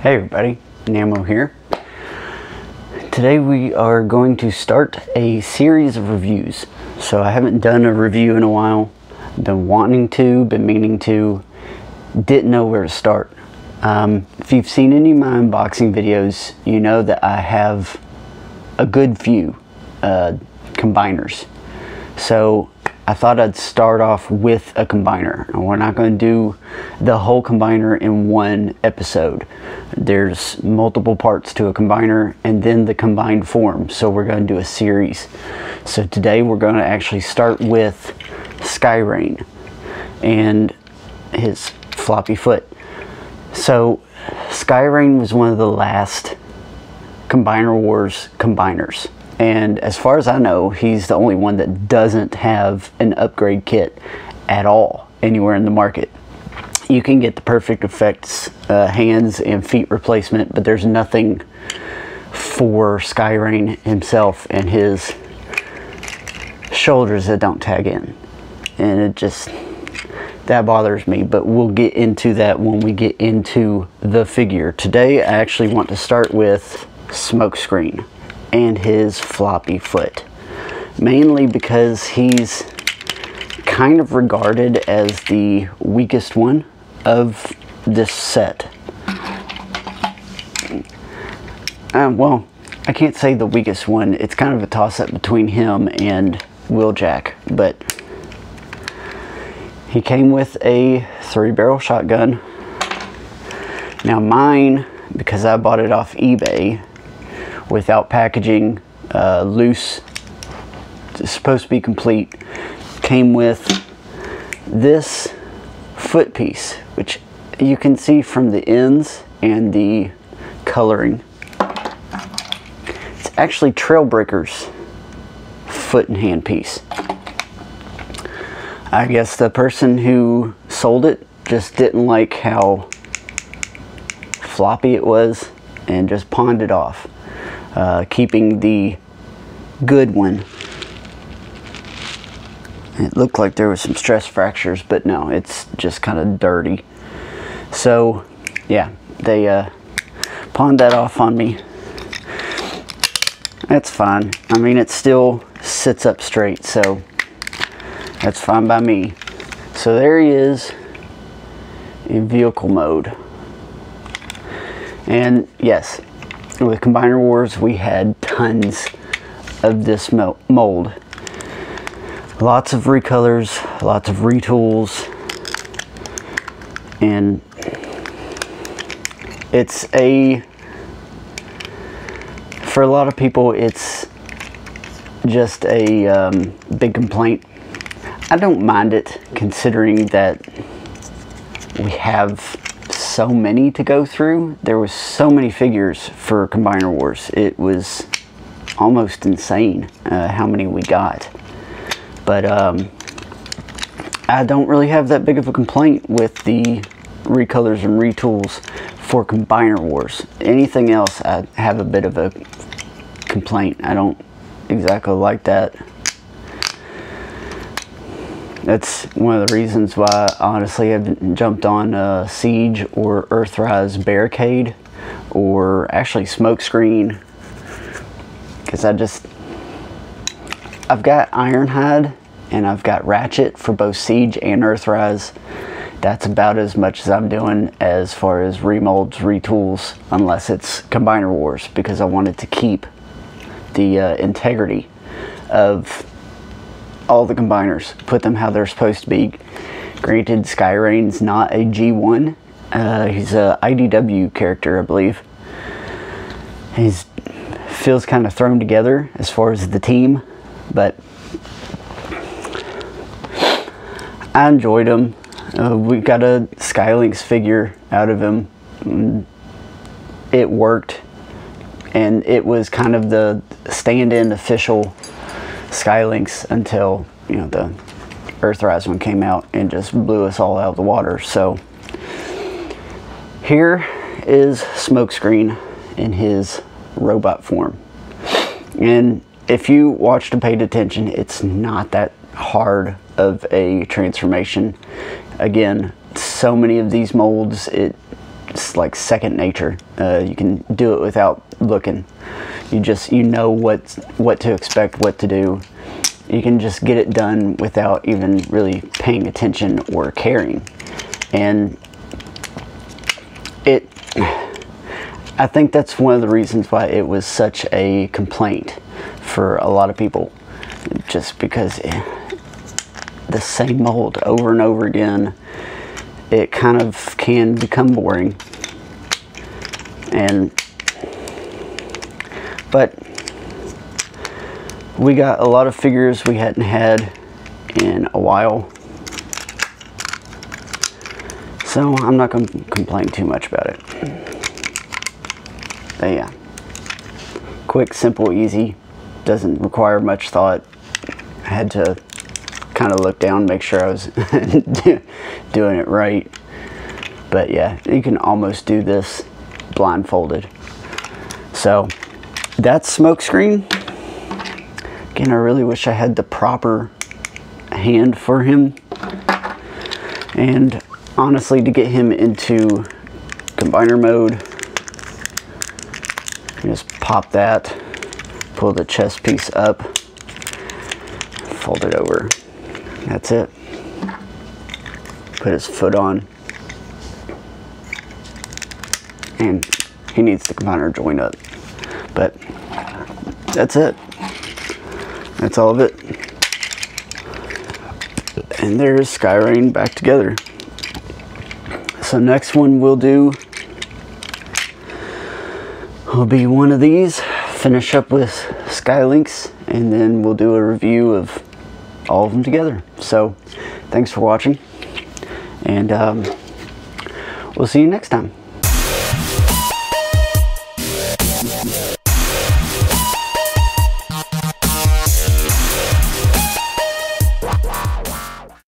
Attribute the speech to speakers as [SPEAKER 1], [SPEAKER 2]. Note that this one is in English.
[SPEAKER 1] Hey everybody, Namo here. Today we are going to start a series of reviews. So I haven't done a review in a while. Been wanting to, been meaning to, didn't know where to start. If you've seen any of my unboxing videos, you know that I have a good few combiners. So I thought I'd start off with a combiner. And we're not going to do the whole combiner in one episode. There's multiple parts to a combiner and then the combined form. So we're going to do a series. So today we're going to actually start with Skyreign and his floppy foot. So Skyreign was one of the last Combiner Wars combiners. And as far as I know, he's the only one that doesn't have an upgrade kit at all anywhere in the market. You can get the Perfect Effects hands and feet replacement, but there's nothing for Skyreign himself and his shoulders that don't tag in. And it just, that bothers me, but we'll get into that when we get into the figure. Today I actually want to start with Smokescreen and his floppy foot, mainly because he's kind of regarded as the weakest one of this set. Well, I can't say the weakest one. It's kind of a toss-up between him and Wheeljack, but he came with a 3-barrel shotgun. Now mine, because I bought it off eBay without packaging, loose, it's supposed to be complete, came with this foot piece, which you can see from the ends and the coloring. It's actually Trailbreaker's foot and hand piece. I guess the person who sold it just didn't like how floppy it was and just pawned it off, keeping the good one. It looked like there was some stress fractures, but no, it's just kind of dirty. So yeah, they pawned that off on me. That's fine. I mean, it still sits up straight, so that's fine by me. So there he is in vehicle mode. And yes, with Combiner Wars we had tons of this mold. Lots of recolors, lots of retools, and it's for a lot of people it's just a big complaint. I don't mind it, considering that we have so many to go through. There was so many figures for Combiner Wars. It was almost insane how many we got. But I don't really have that big of a complaint with the recolors and retools for Combiner Wars. Anything else, I have a bit of a complaint. I don't exactly like that. That's one of the reasons why I honestly haven't jumped on Siege or Earthrise Barricade, or actually Smokescreen, because I've got Ironhide and I've got Ratchet for both Siege and Earthrise. That's about as much as I'm doing as far as remolds, retools, unless it's Combiner Wars, because I wanted to keep the integrity of all the combiners, put them how they're supposed to be. Granted, Skyreign's not a G1. He's a IDW character, I believe. He feels kind of thrown together as far as the team, but I enjoyed him. We got a Skylynx figure out of him. It worked, and it was kind of the stand-in official Skylynx until, you know, the Earthrise one came out and just blew us all out of the water. So here is Smokescreen in his robot form. And if you watched and paid attention, it's not that hard of a transformation. Again, so many of these molds, it it's like second nature. You can do it without looking. You know what to expect, what to do. You can just get it done without even really paying attention or caring. And I think that's one of the reasons why it was such a complaint for a lot of people, just because the same mold over and over again, it kind of can become boring. But we got a lot of figures we hadn't had in a while, so I'm not going to complain too much about it. But yeah, quick, simple, easy, doesn't require much thought. I had to kind of look down, make sure I was doing it right. But yeah, you can almost do this blindfolded. So that's Smokescreen. Again, I really wish I had the proper hand for him. And honestly, to get him into combiner mode, you just pop that, pull the chest piece up, fold it over. That's it. Put his foot on. And he needs the combiner joint up. But that's it. That's all of it. And there's Skyreign back together. So next one we'll do will be one of these. Finish up with Skylinks, and then we'll do a review of all of them together. So thanks for watching, and we'll see you next time.